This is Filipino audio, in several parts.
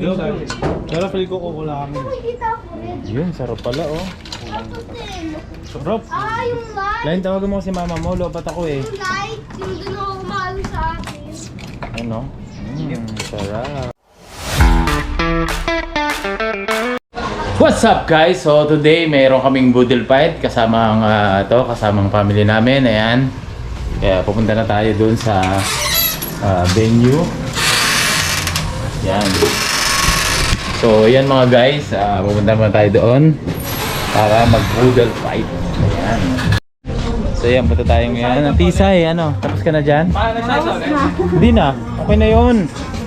Pero feel ko kukulangin. Yun, sarap pala oh. Sarap. Yung light. Lain, tawagan mo si mama mo, lobat ako eh. Yung light. Yung doon ako kumalo sa akin. Ano? Sarap. What's up guys? So today mayroon kaming boodle fight kasamang kasamang family namin. Ayan. Kaya pupunta na tayo dun sa venue. Yan. So yan mga guys, pupunta naman tayo doon para mag-boodle fight. Ayan. So yan, punta tayo ngayon. Tisay, ano? Tapos ka na dyan? Hindi na. Okay na yun.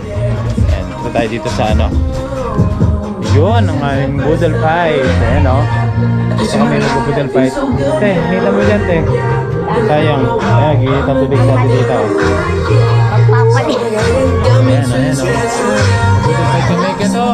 Ayan, punta tayo dito sa ano. Yun, ang aming boodle fight. Ayan o. Dito kami nag-boodle fight. Te, kita mo dyan te. Sayang. Ayan, gigit ang tubig natin dito. Magpapalit. Ayan, ayan o. Boodle fight kami. Ito.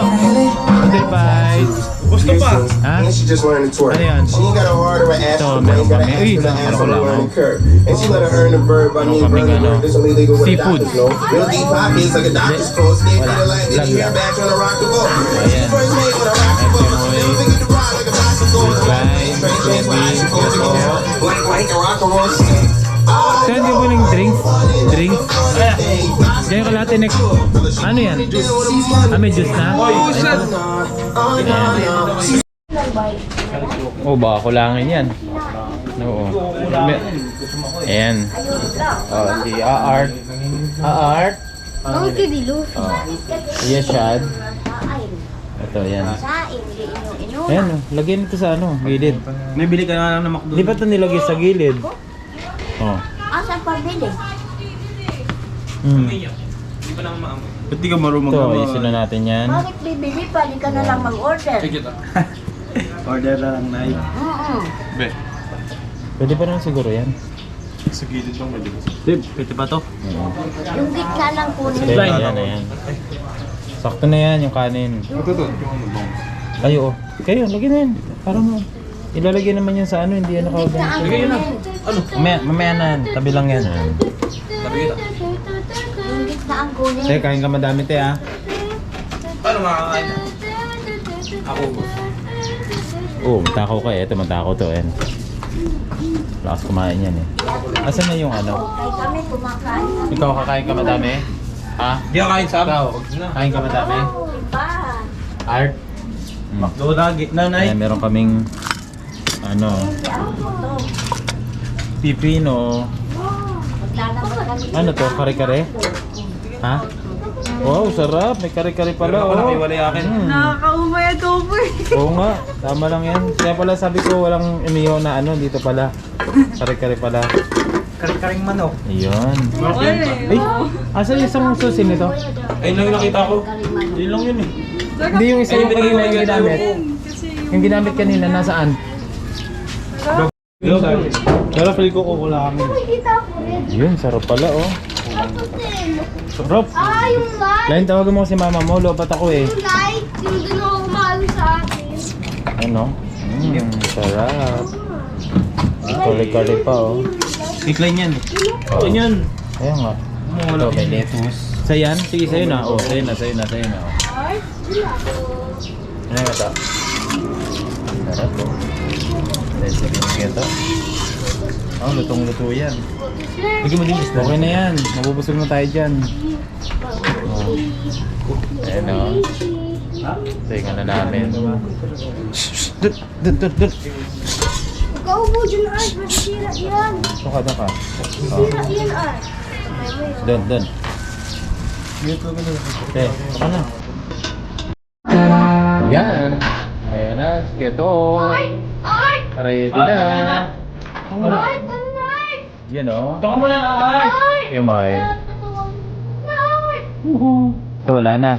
Boodle fight. Gusto pa? Ha? And she just learned to twerk. Ano yan? She ain't got a hard or ass. Ito, She meron got kami. an Uy, ass to nakakala ass ko on the lang. learning curve. And she let her earn the verb. I mean, Meron burn the kaming, verb. This illegal with the seafood. doctors know. Real deep pockets like a doctor's coat. Stay Wala. feeling like Lang me. yan. You're back trying to rock the boat. Ayan. First made with a rock the boat. Never figured to ride like a bicycle. Guys, Straight chains, maybe. bicycle to go. Blank, blank, and rock and roll shit. Ito hindi mo ng drinks? Drinks? Diyan ka lahat next. Ano yan? May juice na? Oh, baka kulangin yan. Oo. Ayan. Oh, si Aart. Aart. Ang kidiluf. Yes, Shad. Ito, yan. Sain. Ino. Ayan, oh. Lagyan ito sa ano, gilid. May bili ka na lang ng McDo. Di ba ito nilagay sa gilid? Oh. Asan pabili? Di ba lang maamoy? Ba't di ka marunong Ito, mag-amoy? isin na natin yan. Bakit bibili pa? Di ka na lang mag-order. Sige ito. Order na lang na yun. Be. Pwede pa naman siguro yan. Sa gilid lang pwede ba? Pwede ba to? Yung gitna lang kunin. Sige, ayan, ayan. Sakto na yan, yung kanin. Ito to. Ay, oo. Kayo, lagyan na yan. Para mo. Ilalagay naman yan sa ano, hindi yan nakawag. Lagay yun na. Ano? Mamaya na, tabi lang yan. Tabi kita. Yung gitna ang kunin. Te, kain ka madami te ah. Paano makakain? Ako ba? Oo, matakaw ka eh. Ito, matakaw to eh. Lakas kumain yan eh. Asan na yung ano? Kaya kami kumakain. Ikaw kakain ka madami? Ha? Di ka kain sa Ikaw, amin. kain ka madami? Oh, iba. Art? McDo lagi. Nanay. Ayan, meron kaming ano, Hindi ako to. pipino. Maglalaman kami. Ano to? Kare-kare? Ha? Wow, sarap. May kare-kare pala Wala oh. may wala akin. Nakakaumay ako po eh. Oo nga, tama lang yan. Kaya pala sabi ko walang inihaw na ano, dito pala. Kare-kare pala. Karing manok. Ayun. Ay, asan yung isang susi nito? Ayun lang yung nakita ko. Yun lang yun eh. Hindi yung isa yung kanina yung ginamit. Yung ginamit kanina, nasaan? Pero feel ko kukulangin. Nakikita ko rin. Yun, sarap pala oh. Ito din. Sarap. Yung light. Lain, tawagan mo si mama mo, lobat ako eh. Yung light. Yung doon ako kumalo sa akin. Ano? Sarap. Kare-kare pa oh. Decline yan. Ayan yan. Ayan nga. Wala may lettuce. Sa yan? Sige, sa'yo na. Oh, sa'yo na, sa'yo na, sa'yo na. Oh. Ano nga ito? Sarap oh. Sige ito. Oh, lutong-luto yan. Bigyan mo din isda. Okay na yan. Mabubusog na tayo dyan. Oh. Ayan o. Tingnan na namin. Dut, dut, dut, dut. Ikaw mo dyan, Art. Masira yan. Doon ka. Oh. Masira yan, Art. Doon, doon. Okay, saka na. Yan. Ayan na. Ito. Art! Ready na. Art! Art! Yan o. Ito ka muna na ay. Yung may. Ito, wala na.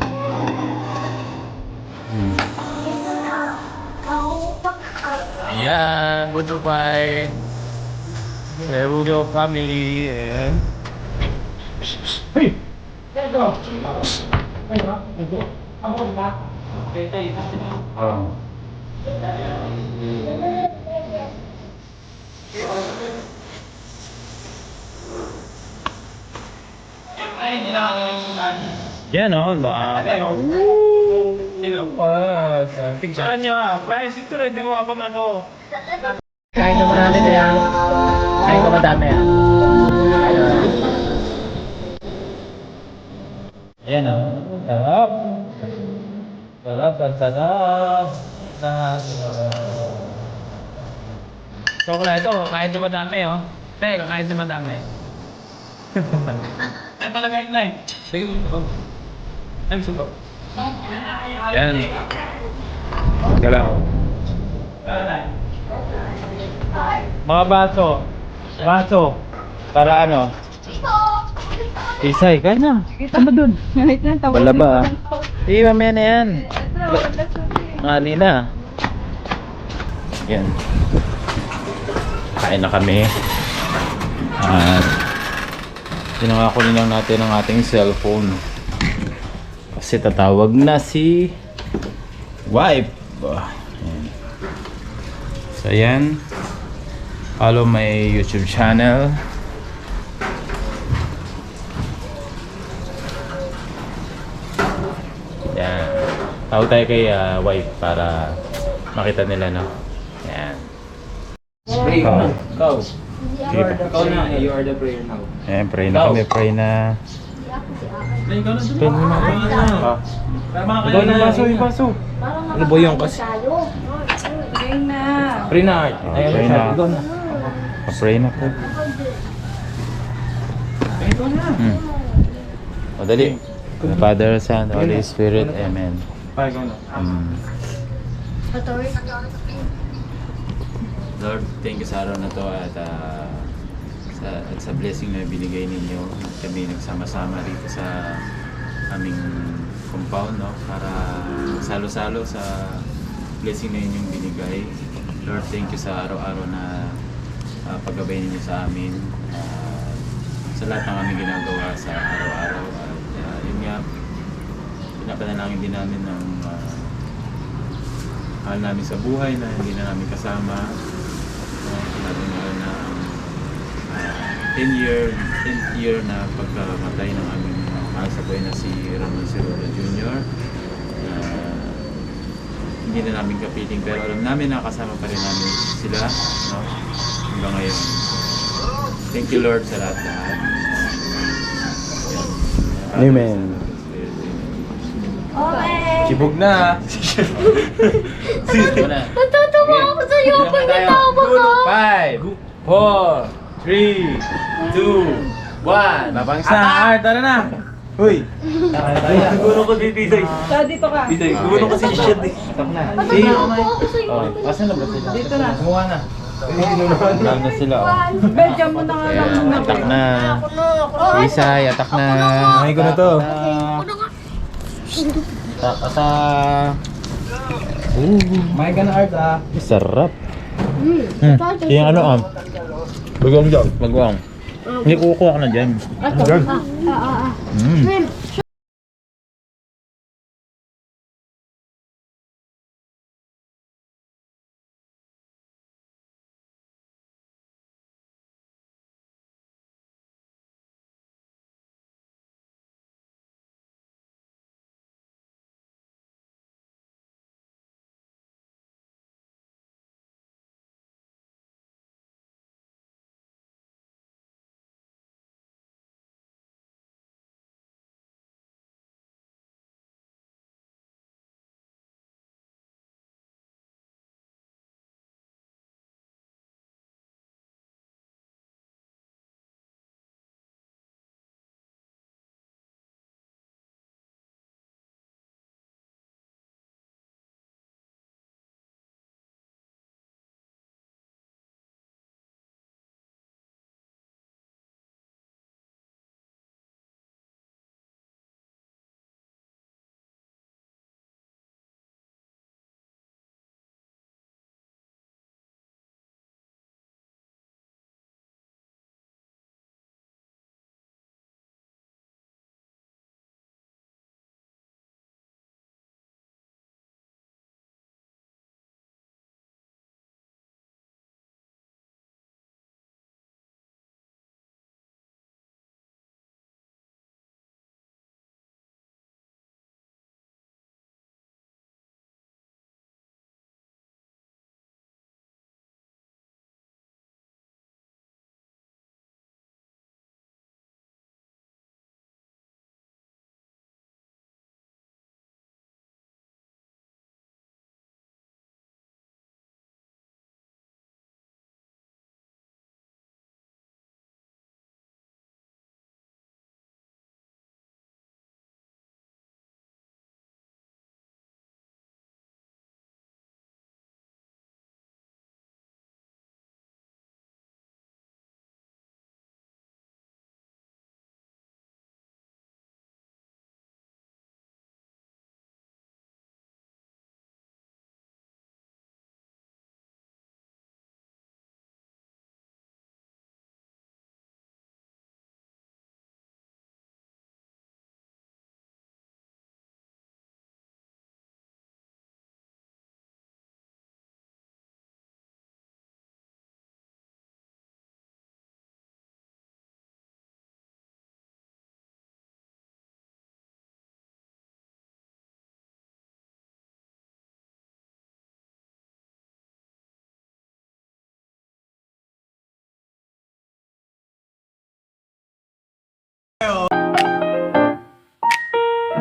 Ayan, good bye. Hello family. Ayan. Hey! Oh. Yan o, Tingnan nyo guys, ito rin, hindi mo kapag ano. Kain naman natin yan. Kain ka madami yan. Ayan o. Sarap. Sarap, sarap. So, ito, kain na madami o. Teka, kain na madami. Ay, palagay na eh. Sige mo. Ay, suko. Yan. Galaw. Mga baso. Baso. Para ano? Isay, kaya na. Tama dun. Wala ba? Hindi, mamaya na yan. Mali na. Yan. Kain na kami. At pinangakunin lang natin ang ating cellphone. Kasi tatawag na si wife. Ayan. So yan. Follow my YouTube channel. Yan. Tawag tayo kay wife para makita nila, no? Yan. Go. Ikaw na, you are the prayer now. Ayan, pray na kami. Pray na. Pray na. Ikaw na baso, yung baso. Ano ba yung kasi? Pray na, Art. Pray na. Pray na po. O, dali. The Father, Son, Holy Spirit. Amen. Lord, thank you sa araw na to at sa blessing na binigay ninyo. Kami nagsama-sama rito sa aming compound, no? Para salo-salo sa blessing na inyong binigay. Lord, thank you sa araw-araw na paggabay ninyo sa amin. Sa lahat ng aming ginagawa sa araw-araw. At yun nga, pinapanalangin din namin ng mahal namin sa buhay na hindi na namin kasama. Lalo na ang 10th year na pagkamatay ng aming mahal sa buhay na si Ramon Cirolo Jr. Hindi na namin kapiling pero alam namin na kasama pa rin namin sila, no? Hanggang ngayon. Thank you Lord sa lahat-lahat. Amen. Chibog na. Natutuwa ako sa'yo pag natawa ka. 5, 4, 3, 2, 1. Mabangis na, Art. Tara na. Uy. Siguro ko dito. Dito ka. Siguro ko si Shad eh. Natutuwa ako sa'yo. Asan na ba sila? Dito na. Kumuha na. Kumuha na sila. Belgium mo na nga lang. Atak na. Isay, atak na. Kumain ko na to. Atak. Kumain ka na, Art ah. Sarap. Yung ano Bagong dyan. Bagong. Hindi kukuha ka na dyan. Ito.